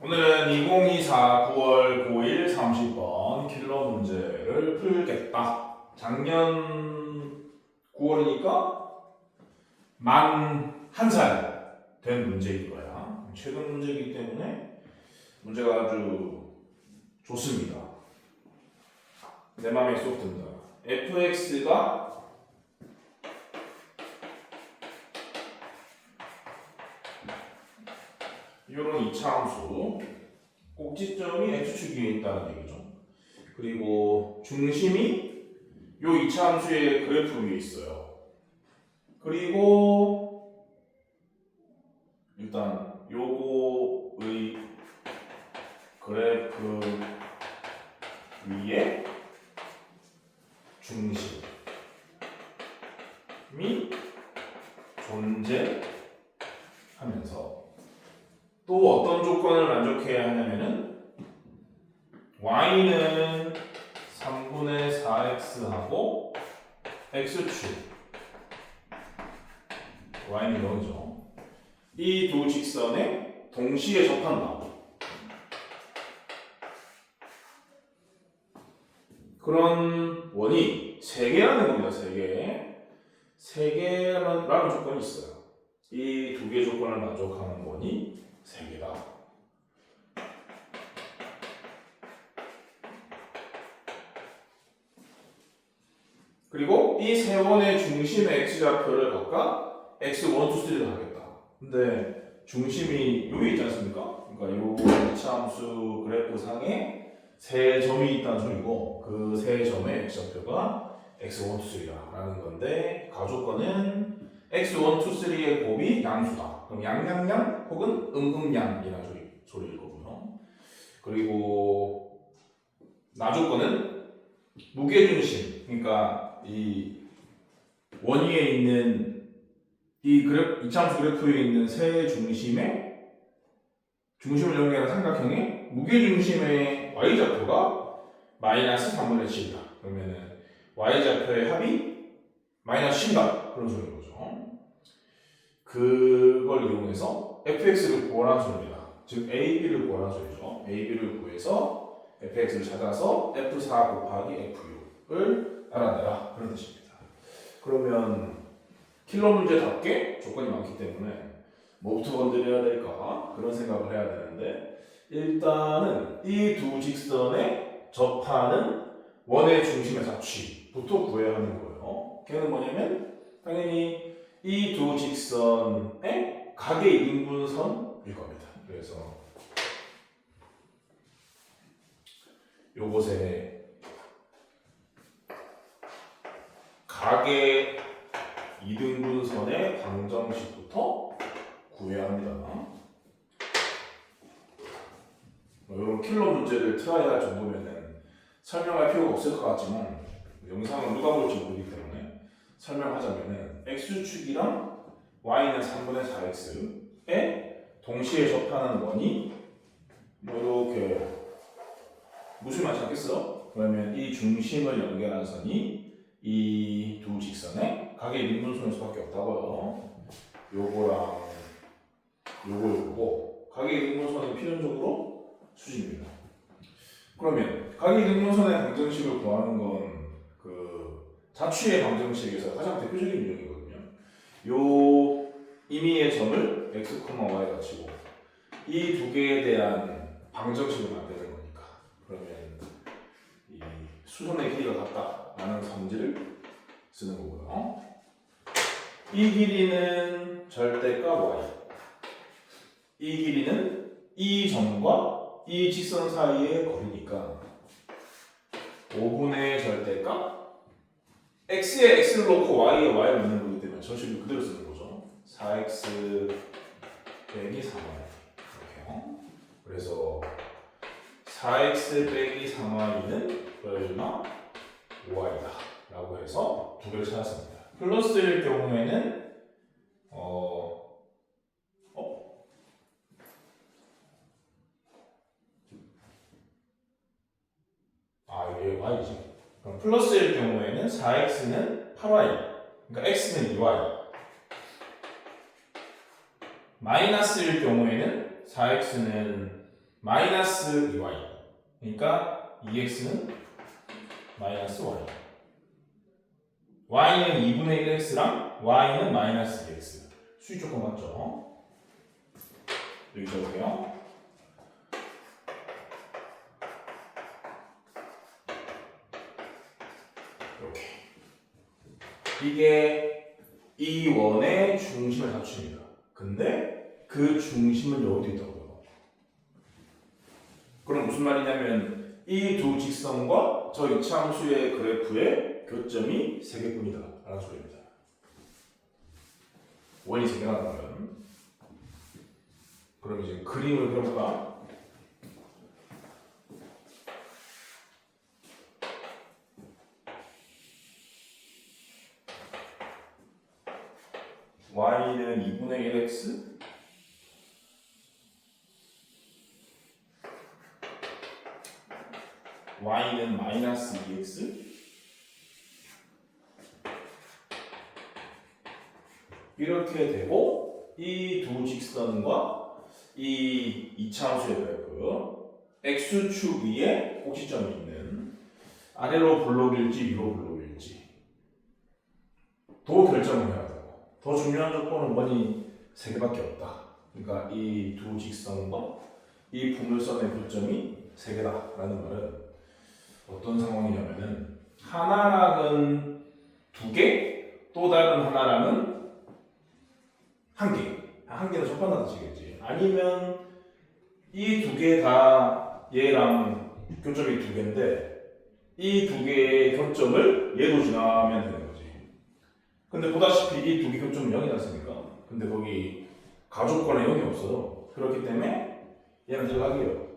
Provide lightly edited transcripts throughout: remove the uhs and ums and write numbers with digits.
오늘은 2024 9월 9일 30번 킬러 문제를 풀겠다. 작년 9월이니까 만 1살 된 문제인 거야. 최근 문제이기 때문에 문제가 아주 좋습니다. 내 맘에 쏙 든다. fx가 이런 이차함수 꼭지점이 x축 위에 있다는 얘기죠. 그리고 중심이 요 이차함수의 그래프 위에 있어요. 그리고 일단 요거의 그래프 위에 중심이 존재하면서 또 어떤 조건을 만족해야 하냐면은 y는 3분의 4x하고 x축 y는 0이죠. 이 두 직선에 동시에 접한다. 그런 원이 3개라는 겁니다. 3개. 3개라는 조건이 있어요. 이 두 개 조건을 만족하는 원이 3개다. 그리고 이 세 원의 중심의 x좌표를 각각 x1, 2, 3를 하겠다. 근데 중심이 여기 있지 않습니까? 그러니까 요 이차함수 그래프 상에 세 점이 있다는 소리고 그 세 점의 x좌표가 x1, 2, 3라는 건데 가조건은 x1, 2, 3의 곱이 양수다. 그럼 양양양 혹은 음음양이라는 소리일 거고요. 그리고 나조건은 무게중심, 그러니까 이 원위에 있는 이 이차함수 그래프 위에 있는 세 중심의 중심을 연결하는 삼각형의 무게중심의 y좌표가 마이너스 3분의 7이다. 그러면은 y좌표의 합이 마이너스 10이다. 그런 소리인 거죠. 그걸 이용해서 fx를 구하라는 소리입니다. 즉 ab를 구하라는 소리죠. ab를 구해서 fx를 찾아서 f4 곱하기 f6을 알아내라. 그런 뜻입니다. 그러면 킬러 문제답게 조건이 많기 때문에 뭐부터 건드려야 될까? 그런 생각을 해야 되는데 일단은 이 두 직선에 접하는 원의 중심의 사취부터 구해야 하는 거예요. 걔는 뭐냐면 당연히 이 두 직선의 각의 인분선일 겁니다. 그래서 요것의 각의 이등분선의 방정식부터 구해야 합니다. 이런 킬러 문제를 트라이 할 정도면은 설명할 필요가 없을 것 같지만 영상을 누가 볼지 모르기 때문에 설명하자면은 x축이랑 y는 3분의 4x에 동시에 접하는 원이 뭐 이렇게 무슨 말인지 알겠어? 그러면 이 중심을 연결한 선이 이 두 직선에 각의 인분선일 수밖에 없다고요. 요거랑 요거고 각의 인분선은 필연적으로 수직입니다. 그러면 각의 인분선의 방정식을 구하는 건 그 자취의 방정식에서 가장 대표적인 유형이거든요. 요 임의의 점을 x, y가 치고 이 두 개에 대한 방정식을 만드는 거니까 그러면 이 수선의 길이가 같다라는 성질을 쓰는 거고요. 이 길이는 절대값 y. 이 길이는 이 점과 이 직선 사이의 거리니까 5분의 절대값 x에 x를 놓고 y에 y를 넣는 거기 때문에 전식을 그대로 쓰는 거죠. 4x 빼기 3y 이렇게요. 그래서 4x 빼기 3y는 얼마? 5y다 라고 해서 두 개를 찾았습니다. 플러스일 경우에는 이게 y지. 그럼 플러스일 경우에는 4x는 8y, 그러니까 x는 2y. 마이너스일 경우에는 4x는 마이너스 2y. 그러니까 2x는 마이너스 y. y는 2분의 1x랑 y는 마이너스 2x. 수위 조건 맞죠? 여기 적을게요. 이렇게. 이게 이 원의 중심을 갖춥니다. 근데 그 중심은 여기도 있다고요. 그럼 무슨 말이냐면 이 두 직선과 저 이차함수의 그래프의 교점이 3개뿐이다 라는 소리입니다. 원이 3개나 나오면 그럼 이제 그림을 그려볼까? y는 2분의 1x y는 마이너스 2x 이렇게 되고 이 두 직선과 이 이차함수의 그래프 x축 위에 꼭지점이 있는 아래로 블록일지 위로 블록일지 도 결정을 해야 되고 더 중요한 조건은 원이 3개밖에 없다. 그러니까 이 두 직선과 이 분물선의 교점이 3개다라는 말은 어떤 상황이냐면은 하나랑은 2개, 또 다른 하나랑은 1개. 1개는 적반하다 치겠지. 아니면 이 2개 다 얘랑 교점이 2개인데 이 2개의 교점을 얘도 지나면 되는 거지. 근데 보다시피 이 2개 교점은 0이지 않습니까? 근데 거기 가족권에 0이 없어요. 그렇기 때문에 얘는 들어가게요.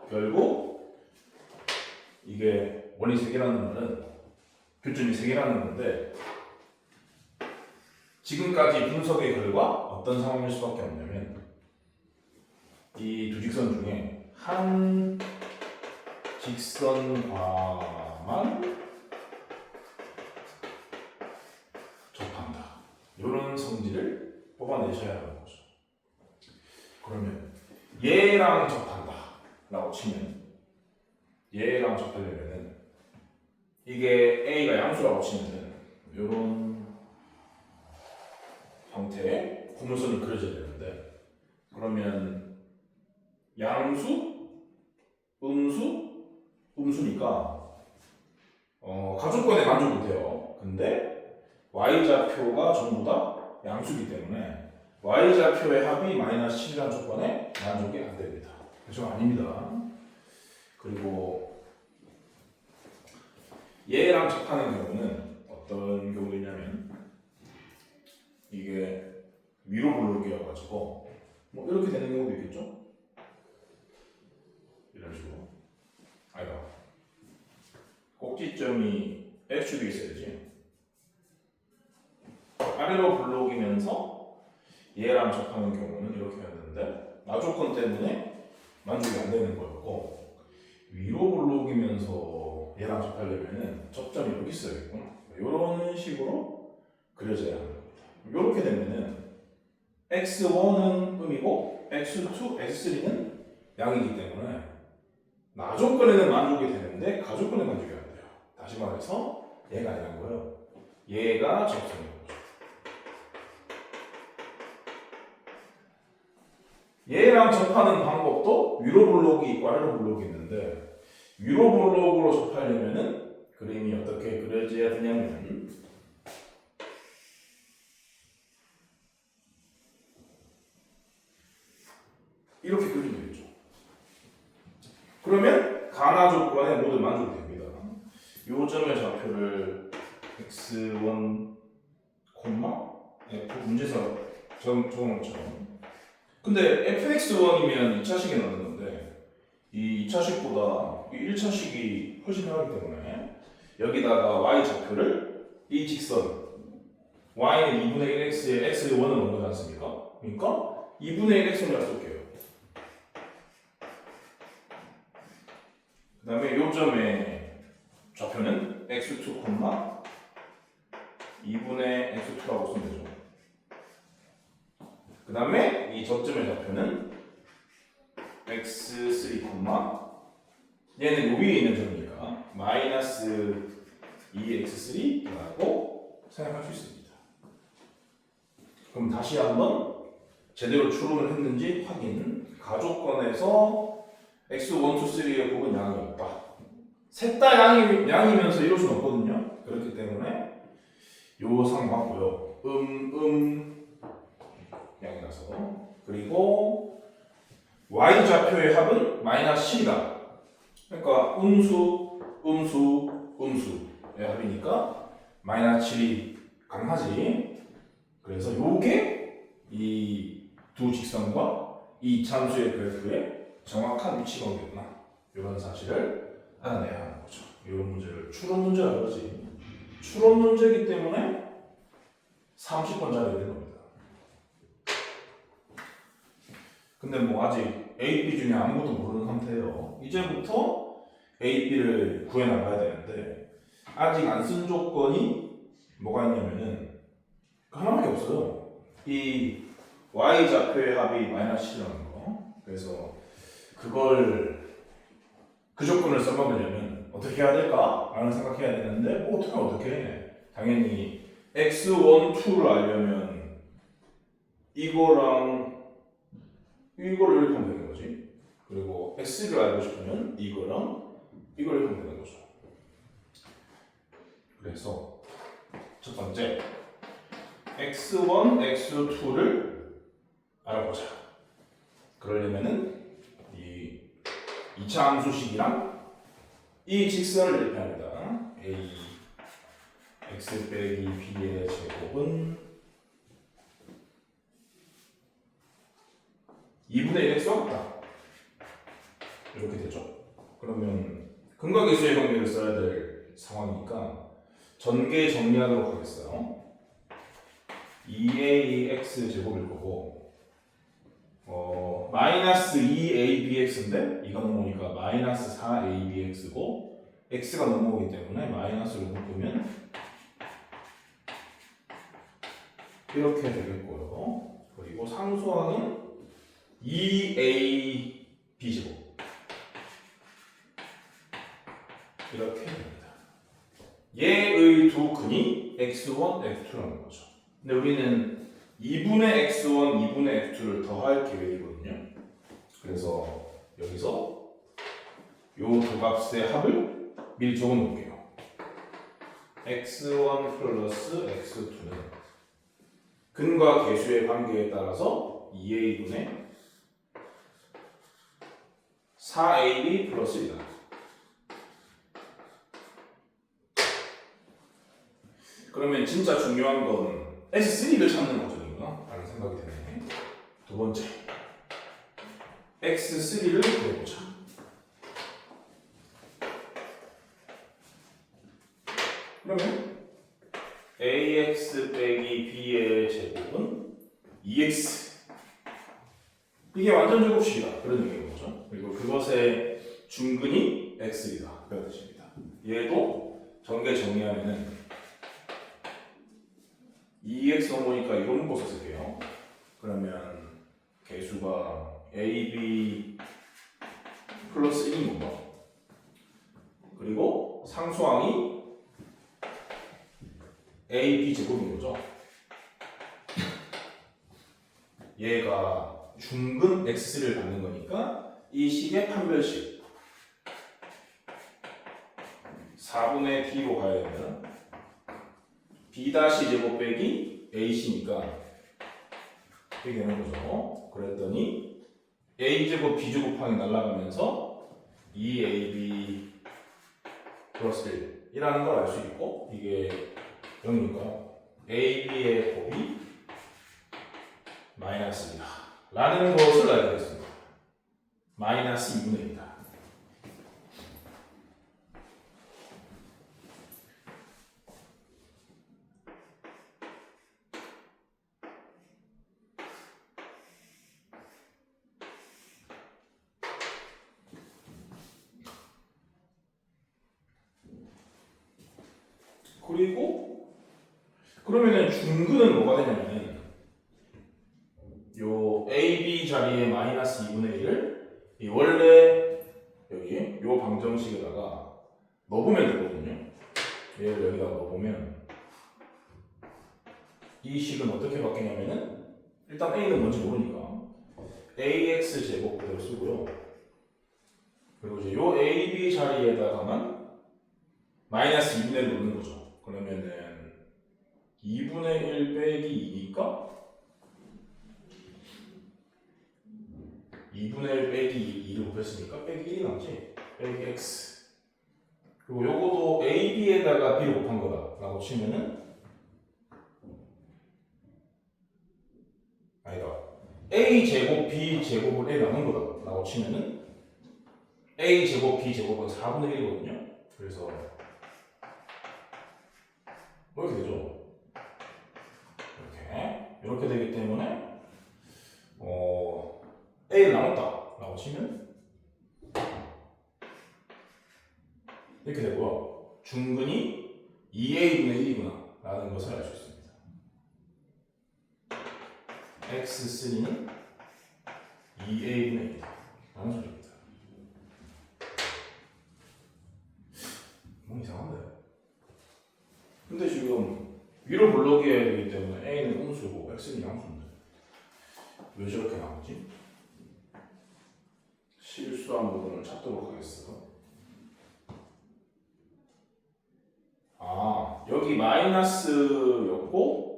결국 이게 원이 3개라는 말은 교점이 3개라는 건데 지금까지 분석의 결과 어떤 상황일 수밖에 없냐면 이 두 직선 중에 한 직선과만 접한다. 이런 성질을 뽑아내셔야 하는 거죠. 그러면 얘랑 접한다 라고 치면 얘랑 접하려면은 이게 A가 양수라고 치면은 이런 형태의 고물선이 그려져야 되는데 그러면 양수, 음수니까 가족권에 만족 못해요. 근데 y좌표가 전부 다 양수이기 때문에 y좌표의 합이 마이너스 7이라는 조건에 만족이 안 됩니다. 그죠? 아닙니다. 그리고 얘랑 접하는 경우는 어떤 경우이냐면 이게 위로 블록이어가지고 뭐 이렇게 되는 경우도 있겠죠? 이런 식으로 아니다. 꼭지점이 x축에 있어야지. 아래로 블록이면서 얘랑 접하는 경우는 이렇게 해야 되는데 나조건 때문에 만족이 안 되는 거였고 위로 블록이면서 얘랑 접하려면은 접점이 여기 있어야겠구나. 이런 식으로 그려져야 합니다. 이렇게 되면은 x1은 음이고 x2, x3는 양이기 때문에 나조건에는 만족이 되는데 가조건에 만족이 안 돼요. 다시 말해서 얘가 아니란 거예요. 얘가 접선인 거죠. 얘랑 접하는 방법도 위로 블록이 있고 아래로 블록이 있는데 위로 블록으로 접하려면은 그림이 어떻게 그려져야 되냐면 이렇게 그리면 되겠죠. 그러면 가나 조건에 모두 만족이 됩니다. 요 점의 좌표를 x1, f 문제에서 적은 것처럼. 근데 fx1이면 2차식이 나오는 건데 이 2차식보다 이 1차식이 훨씬 편하기 때문에 여기다가 y 좌표를 이 직선 y는 2분의 1x에 x의 1은 넣은 거지 않습니까? 그러니까 2분의 1x를 쏠게요. 그 다음에 요 점의 좌표는 x2, 2분의 x2라고 쓰면 되죠. 그 다음에 이 저점의 좌표는 x3, 얘는 요 위에 있는 점이니까 마이너스 2x3라고 생각할 수 있습니다. 그럼 다시 한번 제대로 추론을 했는지 확인. 가족권에서 x1, 2, 3의 곱은 양이 없다. 셋 다 양이면서 이럴 수는 없거든요. 그렇기 때문에 요 상황고요. 양이라서. 그리고 y 좌표의 합은 마이너스 7이다. 그러니까 음수의 합이니까 마이너스 7이 가능하지. 그래서 요게 이 두 직선과 이 참수의 그래프의 정확한 위치 관계구나. 이런 사실을 알아내야 하는 거죠. 이런 문제를 추론 문제라고 그러지. 추론 문제이기 때문에 30번짜리 되는 겁니다. 근데 뭐 아직 A, B 중에 아무것도 모르는 상태예요. 이제부터 A, B를 구해나가야 되는데 아직 안 쓴 조건이 뭐가 있냐면은 하나밖에 없어요. 이 Y 좌표의 합이 마이너스 7이라는 거. 그래서 그 조건을 써먹으려면 어떻게 해야 될까? 라는 생각해야 되는데 어떻게 해? 당연히 x1, 2를 알려면 이거를 이렇게 하면 되는 거지. 그리고 x를 알고 싶으면 이거랑 이걸 이렇게 하면 되는 거죠. 그래서 첫 번째 x1, x2를 알아보자. 그러려면은 이 2차 함수식이랑 이 직선을 대표합니다. a x 빼기 b의 제곱은 2분의 1x와 같다. 이렇게 되죠. 그러면 근각계수의 관계를 써야 될 상황이니까 전개 정리하도록 하겠어요. 2ax 제곱일 거고 마이너스 2abx인데 이거 넘어오니까 마이너스 4abx고 x가 넘어오기 때문에 마이너스로 묶으면 이렇게 되겠고요. 그리고 상수항은 2ab 제곱 이렇게 됩니다. 얘의 두 근이 x1, x2라는 거죠. 근데 우리는 2분의 x1, 2분의 x2를 더할 계획이거든요. 그래서 여기서 요 두 값의 합을 미리 적어 놓을게요. x1 플러스 x2는 근과 계수의 관계에 따라서 2a분의 4ab 플러스 1이다. 그러면 진짜 중요한 건 S3를 찾는 과정인가? 라는 생각이 드네. 두 번째 X3를 구해보자. 그러면 AX 빼기 B의 제곱은 2X 이게 완전 제곱식이다. 그런 얘기인 거죠. 그리고 그것의 중근이 X이다. 그런 뜻입니다. 얘도 전개 정리하면은 2x 넘으니까 이거 묶어서 쓸게요. 그러면 개수가 ab 플러스 1인 거. 그리고 상수항이 ab 제곱인 거죠. 얘가 중근 x를 받는 거니까 이 식의 판별식 4분의 b로 가야 되면 b' 제곱 빼기 ac니까 이렇게 되는 거죠. 그랬더니 a 제곱 b 제곱항이 날아가면서 2ab 플러스 1이라는 걸 알 수 있고 이게 0이니까 ab의 곱이 마이너스 1이다 라는 것을 알게 됐습니다. 마이너스 2분의 1이다. 그리고 그러면은 중근은 뭐가 되냐면은 요 AB 자리에 마이너스 2분의 1을 이 원래 여기 요 방정식에다가 넣어보면 되거든요. 얘를 여기다가 넣어보면 이 식은 어떻게 바뀌냐면은 일단 a는 뭔지 모르니까 ax 제곱 그대로 쓰고요. 그리고 이제 요 ab 자리에다가만 마이너스 2분의 1 넣는 거죠. 그러면은 2분의 1 빼기 2니까 2분의 1 빼기 2를 곱했으니까 빼기 1이 남지. 빼기 x. 그리고 요거도 ab에다가 b를 곱한 거다 라고 치면은 아니다. a 제곱 b 제곱을 a 나눈 거다 라고 치면은 a 제곱 b 제곱은 4분의 1이거든요. 그래서 뭐 이렇게 되죠. 이렇게 되기 때문에 a를 나눴다 라고 치면 이렇게 되고요. 중근이 2a분의 1이구나 라는 것을 알 수 있습니다. x3는 2a분의 1이다 라는 소리입니다. 뭐 이상한데? 근데 지금 위로 블록이어야 되기 때문에 a는 음수고 x는 양수인데 왜 저렇게 나오지? 실수한 부분을 찾도록 하겠어. 아, 여기 마이너스였고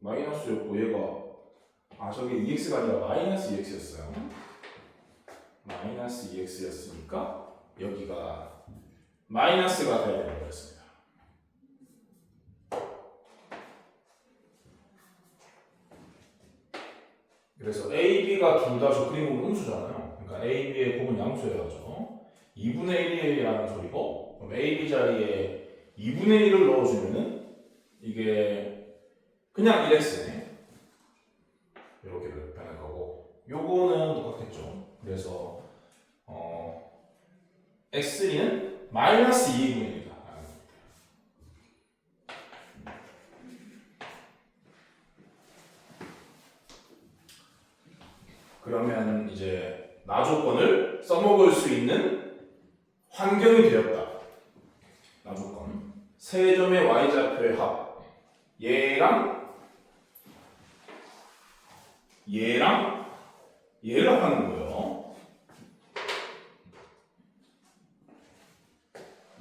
마이너스였고 얘가 저게 EX가 아니라 마이너스 EX였어요. 마이너스 EX였으니까 여기가 마이너스가 돼야 되는 거였습니다. 그래서 A, B가 둘 다 저 그림 보면 음수잖아요. 그러니까 A, B의 곱은 양수여야죠. 2분의 1이라는 소리고 그럼 A, B 자리에 2분의 1을 넣어주면은 이게 그냥 1x네. 이렇게 변할 거고 요거는 똑같겠죠. 그래서 x3는 마이너스 2분의 1이다. 그러면 이제 나조건을 써먹을 수 있는 환경이 되었다. 나조건. 세 점의 y좌표의 합. 얘를 합하는 거예요.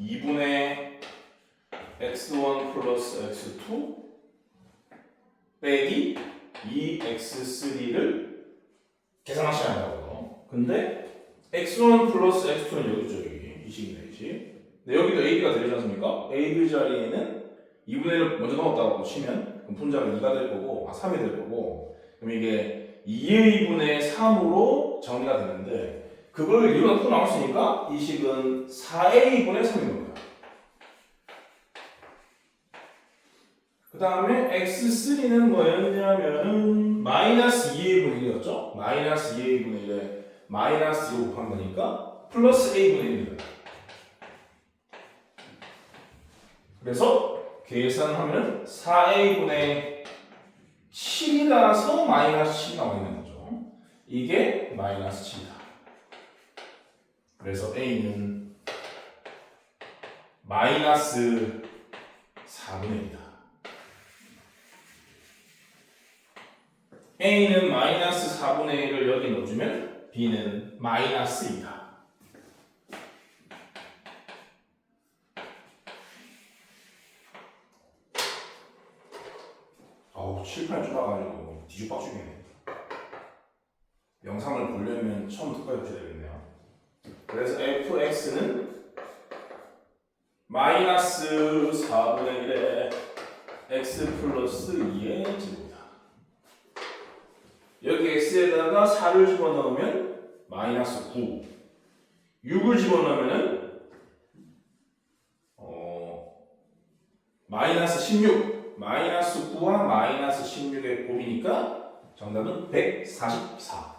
2분의 x1 플러스 x2 빼기 2x3를 계산하셔야 한다고요. 근데 x1 플러스 x2는 여기죠. 여기 이 식이 되지. 근데 여기도 aB가 되지 않습니까? ab 자리에는 2분의 1을 먼저 넣었다고 치면 그럼 분자가 2가 될 거고 3이 될 거고 그럼 이게 2의 2분의 3으로 정리가 되는데 그걸 2로 또 나왔으니까 이 식은 4의 2분의 3인 겁니다. 그 다음에 x3는 뭐였냐면은 마이너스 2의 2분의 1이었죠? 마이너스 2의 2분의 1에 마이너스 2로 곱한 거니까 플러스 a분의 1입니다. 그래서 계산하면 4a분의 7이라서 마이너스 7이 나와 있는 거죠. 이게 마이너스 7이다. 그래서 a는 마이너스 4분의 1이다. a는 마이너스 4분의 1을 여기 넣어주면 b는 마이너스 2다. 칠판 좁아가지고 뒤죽박죽이네. 영상을 보려면 처음부터 끝까지 보셔야 되겠네요. 그래서 fx는 마이너스 4분의 1에 x 플러스 2의 제곱이다. 여기 x에다가 4를 집어넣으면 마이너스 9 6을 집어넣으면 마이너스 16 마이너스 9와 마이너스 16의 곱이니까 정답은 144.